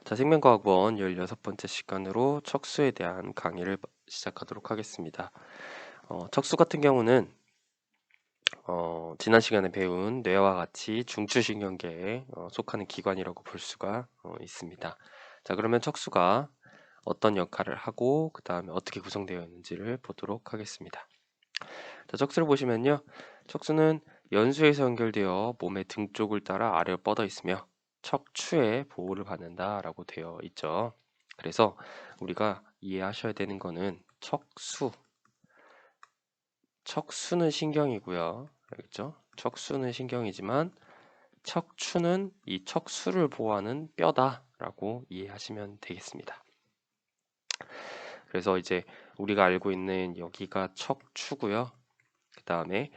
자, 생명과학원 16번째 시간으로 척수에 대한 강의를 시작하도록 하겠습니다. 척수 같은 경우는 지난 시간에 배운 뇌와 같이 중추신경계에 속하는 기관이라고 볼 수가 있습니다. 자, 그러면 척수가 어떤 역할을 하고 그 다음에 어떻게 구성되어 있는지를 보도록 하겠습니다. 자, 척수를 보시면요. 척수는 연수에서 연결되어 몸의 등 쪽을 따라 아래로 뻗어 있으며 척추의 보호를 받는다라고 되어 있죠. 그래서 우리가 이해하셔야 되는 거는 척수는 신경이고요. 알겠죠? 척수는 신경이지만 척추는 이 척수를 보호하는 뼈다라고 이해하시면 되겠습니다. 그래서 이제 우리가 알고 있는 여기가 척추고요. 그 다음에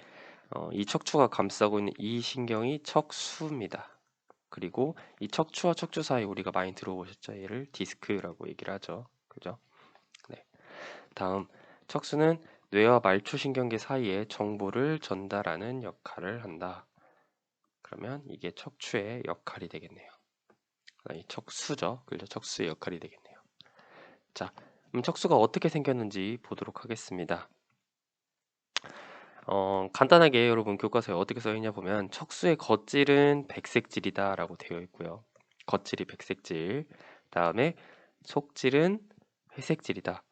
이 척추가 감싸고 있는 이 신경이 척수입니다. 그리고 이 척추와 척추 사이 우리가 많이 들어보셨죠? 얘를 디스크라고 얘기를 하죠. 그죠? 네. 다음, 척수는 뇌와 말초신경계 사이에 정보를 전달하는 역할을 한다. 그러면 이게 척추의 역할이 되겠네요. 이 척수죠. 그죠? 척수의 역할이 되겠네요. 자, 척수가 어떻게 생겼는지 보도록 하겠습니다. 간단하게 여러분 교과서에 어떻게 써 있냐 보면 척수의 겉질은 백색질이다 라고 되어 있고요. 겉질이 백색질, 다음에 속질은 회색질이다.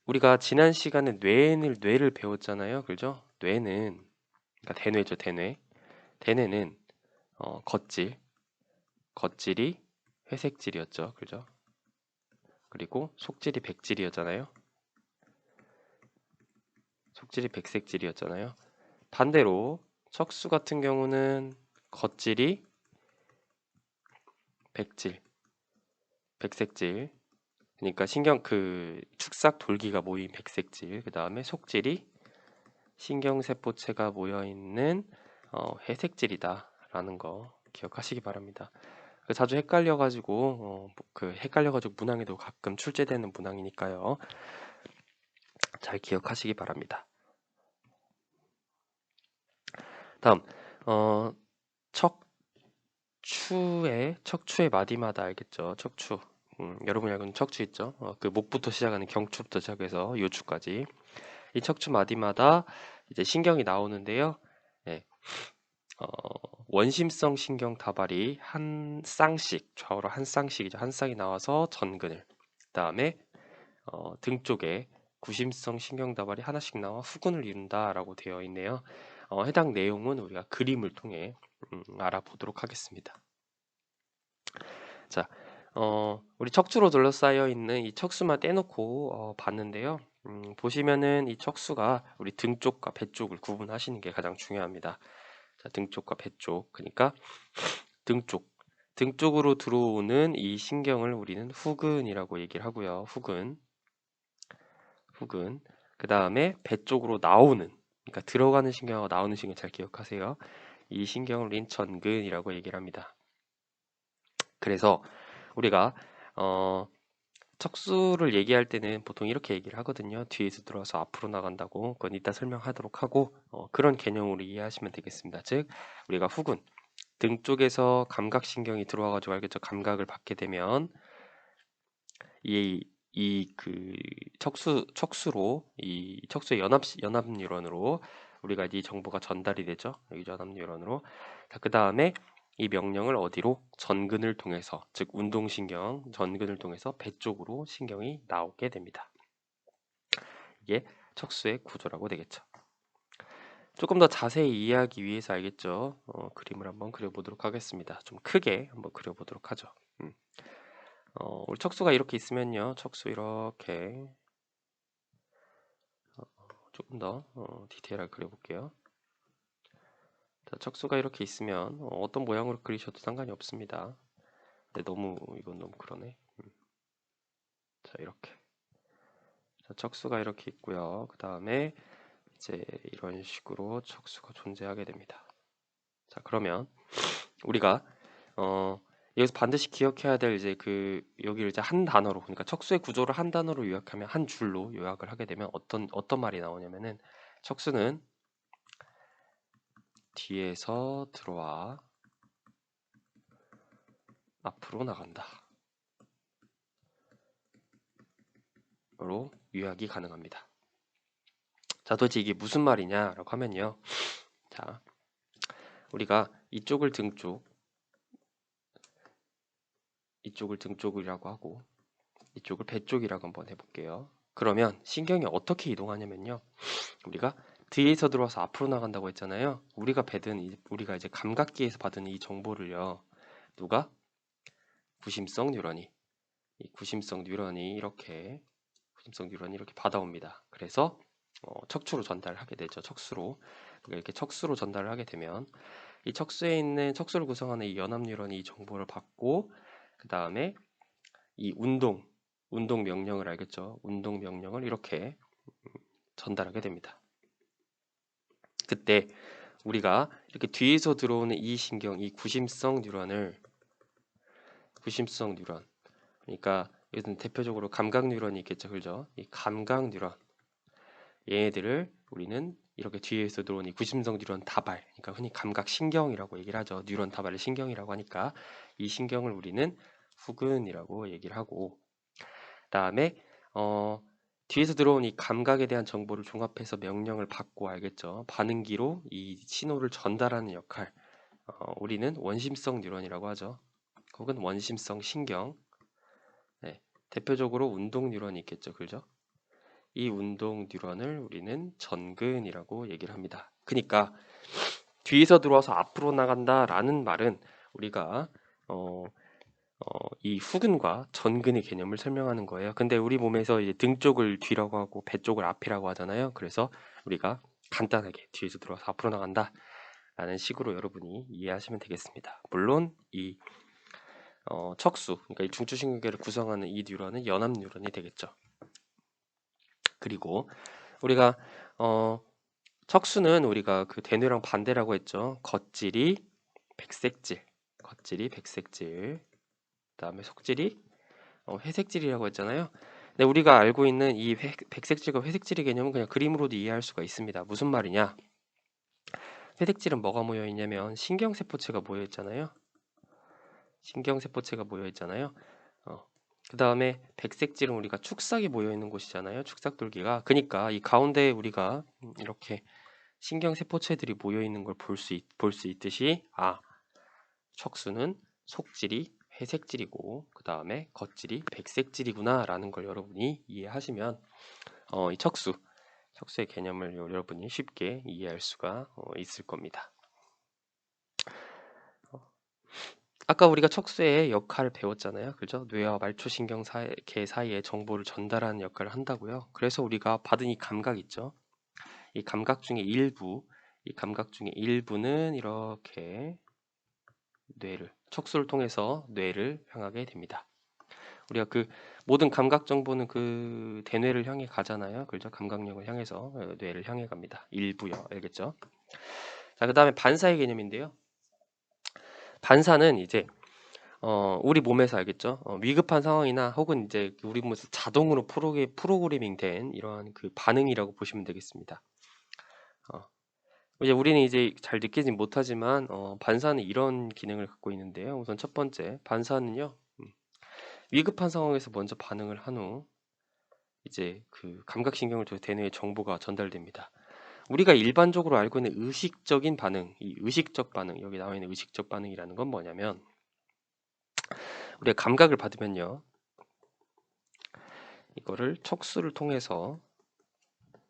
우리가 지난 시간에 뇌를 배웠잖아요. 그죠? 뇌는 그러니까 대뇌죠. 대뇌는 겉질이 회색질이었죠. 그죠? 그리고 속질이 백질이었잖아요. 속질이 백색질이었잖아요. 반대로 척수 같은 경우는 겉질이 백색질. 그러니까 신경 축삭 돌기가 모인 백색질. 그 다음에 속질이 신경세포체가 모여 있는 회색질이다라는 거 기억하시기 바랍니다. 자주 헷갈려가지고 문항에도 가끔 출제되는 문항이니까요. 잘 기억하시기 바랍니다. 다음 척추의 마디마다 알겠죠? 척추. 여러분이 알고 있는 척추 있죠? 그 목부터 시작하는 경추부터 시작해서 요추까지 이 척추 마디마다 이제 신경이 나오는데요. 네. 원심성 신경 다발이 한 쌍씩 좌우로 한 쌍씩이죠. 한 쌍이 나와서 전근을. 그다음에 등 쪽에 구심성 신경 다발이 하나씩 나와 후근을 이룬다라고 되어 있네요. 해당 내용은 우리가 그림을 통해 알아보도록 하겠습니다. 자, 우리 척추로 둘러싸여 있는 이 척수만 떼놓고 봤는데요. 보시면은 이 척수가 우리 등 쪽과 배 쪽을 구분하시는 게 가장 중요합니다. 자, 등 쪽과 배 쪽. 그러니까 등 쪽으로 들어오는 이 신경을 우리는 후근이라고 얘기를 하고요. 후근. 그 다음에 배 쪽으로 나오는, 그러니까 들어가는 신경하고 나오는 신경 잘 기억하세요. 이 신경을 우린 전근이라고 얘기를 합니다. 그래서 우리가 척수를 얘기할 때는 보통 이렇게 얘기를 하거든요. 뒤에서 들어와서 앞으로 나간다고. 그건 이따 설명하도록 하고 그런 개념으로 이해하시면 되겠습니다. 즉 우리가 후근, 등 쪽에서 감각신경이 들어와가지고 알겠죠? 감각을 받게 되면 척수로 이 척수의 연합 뉴런으로 우리가 이 정보가 전달이 되죠. 여기 연합 뉴런으로. 그 다음에 이 명령을 어디로? 전근을 통해서, 즉 운동신경 전근을 통해서 배 쪽으로 신경이 나오게 됩니다. 이게 척수의 구조라고 되겠죠. 조금 더 자세히 이해하기 위해서 알겠죠? 그림을 한번 그려보도록 하겠습니다. 좀 크게 한번 그려보도록 하죠. 우리 척수가 이렇게 있으면요. 척수 이렇게 조금 더 디테일하게 그려볼게요. 자, 척수가 이렇게 있으면 어떤 모양으로 그리셔도 상관이 없습니다. 근데 이건 너무 그러네. 자, 이렇게. 자, 척수가 이렇게 있고요. 그 다음에 이제 이런 식으로 척수가 존재하게 됩니다. 자, 그러면 우리가 여기서 반드시 기억해야 될 이제 여기를 이제 한 단어로, 그러니까 척수의 구조를 한 단어로 요약하면, 한 줄로 요약을 하게 되면 어떤 말이 나오냐면은 척수는 뒤에서 들어와 앞으로 나간다. 바로 요약이 가능합니다. 자, 도대체 이게 무슨 말이냐라고 하면요. 자, 우리가 이쪽을 등쪽이라고 하고 이쪽을 배 쪽이라고 한번 해볼게요. 그러면 신경이 어떻게 이동하냐면요. 우리가 뒤에서 들어와서 앞으로 나간다고 했잖아요. 우리가 이제 감각기에서 받은 이 정보를요. 누가? 구심성 뉴런이 이렇게 받아옵니다. 그래서 척추로 전달하게 되죠. 척수로. 그러니까 이렇게 척수로 전달을 하게 되면 이 척수에 있는 척수를 구성하는 이 연합 뉴런이 이 정보를 받고 그 다음에 이 운동 명령을 알겠죠? 운동 명령을 이렇게 전달하게 됩니다. 그때 우리가 이렇게 뒤에서 들어오는 이 신경, 이 구심성 뉴런, 그러니까 여기는 대표적으로 감각 뉴런이 있겠죠, 그죠? 이 감각 뉴런, 얘네들을 우리는 이렇게 뒤에서 들어오는 이 구심성 뉴런 다발, 그러니까 흔히 감각 신경이라고 얘기를 하죠. 뉴런 다발을 신경이라고 하니까 이 신경을 우리는 후근이라고 얘기를 하고, 그다음에 뒤에서 들어온 이 감각에 대한 정보를 종합해서 명령을 받고 알겠죠. 반응기로 이 신호를 전달하는 역할, 우리는 원심성 뉴런이라고 하죠. 혹은 원심성 신경. 네, 대표적으로 운동 뉴런이 있겠죠, 그죠? 이 운동 뉴런을 우리는 전근이라고 얘기를 합니다. 그러니까 뒤에서 들어와서 앞으로 나간다라는 말은 우리가 이 후근과 전근의 개념을 설명하는 거예요. 근데 우리 몸에서 이제 등 쪽을 뒤라고 하고 배 쪽을 앞이라고 하잖아요. 그래서 우리가 간단하게 뒤에서 들어와서 앞으로 나간다 라는 식으로 여러분이 이해하시면 되겠습니다. 물론 이 척수, 그러니까 이 중추신경계를 구성하는 이 뉴런은 연합 뉴런이 되겠죠. 그리고 우리가 척수는 우리가 그 대뇌랑 반대라고 했죠. 겉질이 백색질, 그다음에 속질이 회색질이라고 했잖아요. 근데 우리가 알고 있는 이 백색질과 회색질의 개념은 그냥 그림으로도 이해할 수가 있습니다. 무슨 말이냐? 회색질은 뭐가 모여 있냐면 신경세포체가 모여 있잖아요. 그 다음에 백색질은 우리가 축삭이 모여 있는 곳이잖아요. 축삭돌기가. 그러니까 이 가운데에 우리가 이렇게 신경세포체들이 모여 있는 걸 볼 수 있듯이 척수는 속질이 회색질이고 그 다음에 겉질이 백색질이구나 라는 걸 여러분이 이해하시면 이 척수의 개념을 여러분이 쉽게 이해할 수가 있을 겁니다. 아까 우리가 척수의 역할을 배웠잖아요. 그죠? 뇌와 말초신경계 사이에 정보를 전달하는 역할을 한다고요. 그래서 우리가 받은 이 감각 있죠. 이 감각 중에 일부는 이렇게 척수를 통해서 뇌를 향하게 됩니다. 우리가 그 모든 감각 정보는 그 대뇌를 향해 가잖아요. 그렇죠? 감각령을 향해서 뇌를 향해 갑니다. 일부요. 알겠죠? 자, 그다음에 반사의 개념인데요. 반사는 이제 우리 몸에서 알겠죠? 위급한 상황이나 혹은 이제 우리 몸에서 자동으로 프로그래밍된 이러한 그 반응이라고 보시면 되겠습니다. 이제 우리는 이제 잘 느끼진 못하지만 반사는 이런 기능을 갖고 있는데요. 우선 첫 번째, 반사는요. 위급한 상황에서 먼저 반응을 한 후 이제 그 감각신경을 통해 대뇌에 정보가 전달됩니다. 우리가 일반적으로 알고 있는 의식적인 반응, 이 의식적 반응, 여기 나와 있는 의식적 반응이라는 건 뭐냐면 우리가 감각을 받으면요. 이거를 척수를 통해서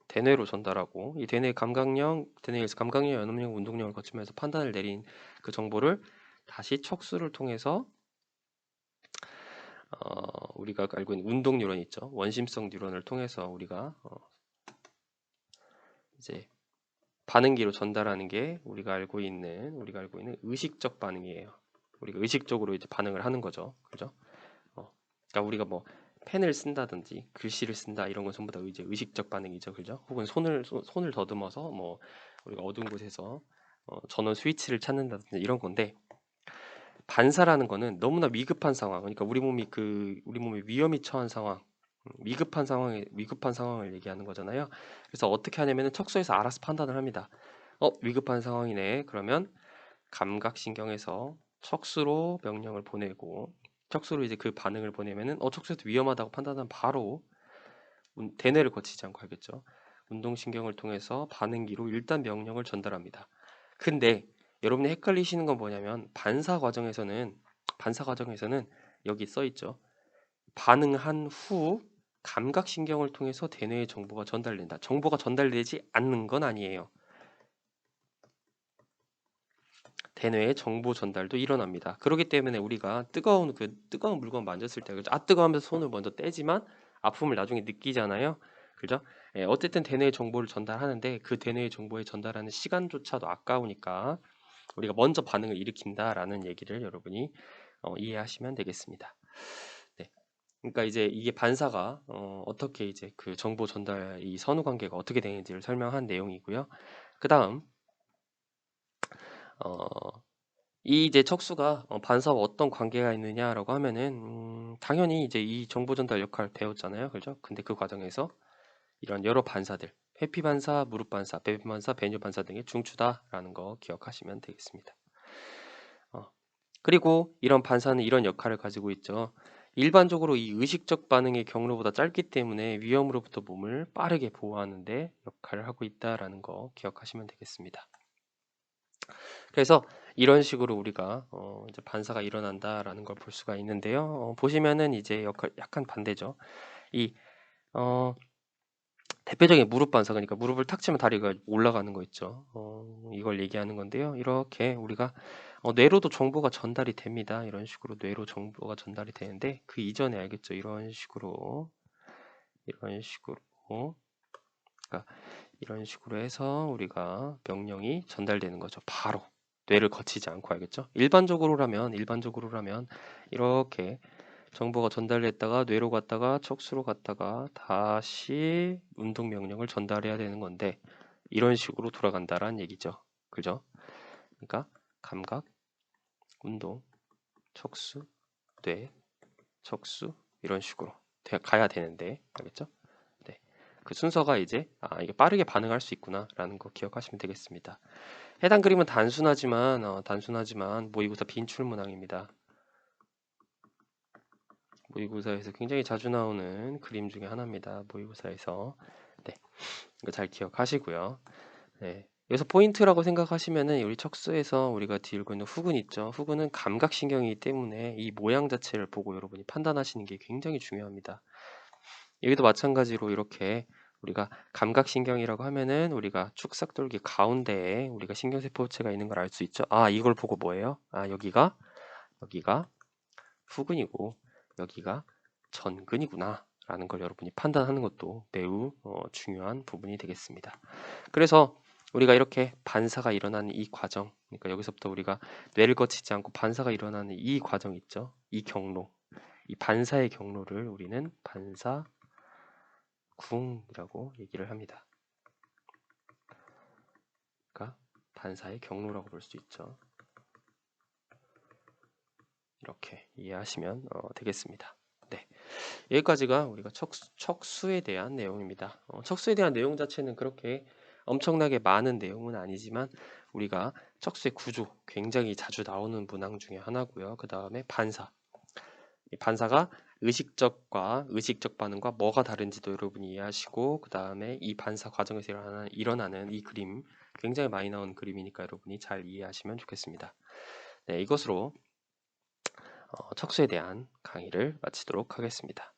대뇌로 전달하고 이 대뇌에서 감각령, 연합령, 운동령을 거치면서 판단을 내린 그 정보를 다시 척수를 통해서 우리가 알고 있는 운동 뉴런 있죠. 원심성 뉴런을 통해서 우리가 이제 반응기로 전달하는 게 우리가 알고 있는 의식적 반응이에요. 우리가 의식적으로 이제 반응을 하는 거죠. 그죠? 그러니까 우리가 뭐 펜을 쓴다든지 글씨를 쓴다 이런 건 전부 다 이제 의식적 반응이죠. 그죠? 혹은 손을 더듬어서 뭐 우리가 어두운 곳에서 전원 스위치를 찾는다든지 이런 건데 반사라는 거는 너무나 위급한 상황, 그러니까 우리 몸이 위험이 처한 상황, 위급한 상황을 얘기하는 거잖아요. 그래서 어떻게 하냐면은 척수에서 알아서 판단을 합니다. 위급한 상황이네. 그러면 감각신경에서 척수로 명령을 보내고 척수로 이제 그 반응을 보내면은 척수에서 위험하다고 판단하면 바로 대뇌를 거치지 않고 알겠죠? 운동신경을 통해서 반응기로 일단 명령을 전달합니다. 근데 여러분이 헷갈리시는 건 뭐냐면 반사 과정에서는 여기 써 있죠. 반응한 후 감각신경을 통해서 대뇌에 정보가 전달된다. 정보가 전달되지 않는 건 아니에요. 대뇌의 정보 전달도 일어납니다. 그렇기 때문에 우리가 뜨거운 물건 만졌을 때, 그죠? 아, 뜨거우면서 손을 먼저 떼지만 아픔을 나중에 느끼잖아요. 그죠? 예, 어쨌든 대뇌의 정보를 전달하는데 그 대뇌의 정보에 전달하는 시간조차도 아까우니까 우리가 먼저 반응을 일으킨다라는 얘기를 여러분이 이해하시면 되겠습니다. 네. 그러니까 이제 이게 반사가 어떻게 이제 그 정보 전달 이 선후 관계가 어떻게 되는지를 설명한 내용이고요. 그다음 어, 이 이제 척수가 반사와 어떤 관계가 있느냐라고 하면은 당연히 이제 이 정보 전달 역할 배웠잖아요. 그죠? 근데 그 과정에서 이런 여러 반사들, 회피 반사, 무릎 반사, 배변 반사, 배뇨 반사 등의 중추다라는 거 기억하시면 되겠습니다. 그리고 이런 반사는 이런 역할을 가지고 있죠. 일반적으로 이 의식적 반응의 경로보다 짧기 때문에 위험으로부터 몸을 빠르게 보호하는 데 역할을 하고 있다라는 거 기억하시면 되겠습니다. 그래서 이런 식으로 우리가 이제 반사가 일어난다라는 걸 볼 수가 있는데요. 보시면은 이제 약간 반대죠. 이 대표적인 무릎 반사, 그러니까 무릎을 탁 치면 다리가 올라가는 거 있죠. 이걸 얘기하는 건데요. 이렇게 우리가 뇌로도 정보가 전달이 됩니다. 이런 식으로 뇌로 정보가 전달이 되는데 그 이전에 알겠죠. 이런 식으로 그러니까 이런 식으로 해서 우리가 명령이 전달되는 거죠. 바로 뇌를 거치지 않고 알겠죠. 일반적으로라면 이렇게 정보가 전달됐다가 뇌로 갔다가 척수로 갔다가 다시 운동 명령을 전달해야 되는 건데 이런 식으로 돌아간다라는 얘기죠. 그죠? 그러니까 감각, 운동, 척수, 뇌, 척수 이런 식으로 가야 되는데 알겠죠? 네. 그 순서가 이제 이게 빠르게 반응할 수 있구나라는 거 기억하시면 되겠습니다. 해당 그림은 단순하지만 모의고사 빈출문항입니다. 모의고사에서 굉장히 자주 나오는 그림 중에 하나입니다. 모의고사에서. 네, 이거 잘 기억하시고요. 네, 여기서 포인트라고 생각하시면은 우리 척수에서 우리가 들고 있는 후근 있죠. 후근은 감각신경이기 때문에 이 모양 자체를 보고 여러분이 판단하시는 게 굉장히 중요합니다. 여기도 마찬가지로 이렇게 우리가 감각신경이라고 하면은 우리가 축삭돌기 가운데에 우리가 신경세포체가 있는 걸 알 수 있죠. 아, 이걸 보고 뭐예요? 아, 여기가 후근이고 여기가 전근이구나 라는 걸 여러분이 판단하는 것도 매우 중요한 부분이 되겠습니다. 그래서 우리가 이렇게 반사가 일어나는 이 과정, 그러니까 여기서부터 우리가 뇌를 거치지 않고 반사가 일어나는 이 과정 있죠. 이 경로, 이 반사의 경로를 우리는 반사궁이라고 얘기를 합니다. 그러니까 반사의 경로라고 볼 수 있죠. 이렇게 이해하시면 되겠습니다. 네, 여기까지가 우리가 척수에 대한 내용입니다. 척수에 대한 내용 자체는 그렇게 엄청나게 많은 내용은 아니지만 우리가 척수의 구조 굉장히 자주 나오는 문항 중에 하나고요. 그 다음에 반사. 이 반사가 의식적과 의식적 반응과 뭐가 다른지도 여러분이 이해하시고 그 다음에 이 반사 과정에서 일어나는 이 그림 굉장히 많이 나오는 그림이니까 여러분이 잘 이해하시면 좋겠습니다. 네, 이것으로 척수에 대한 강의를 마치도록 하겠습니다.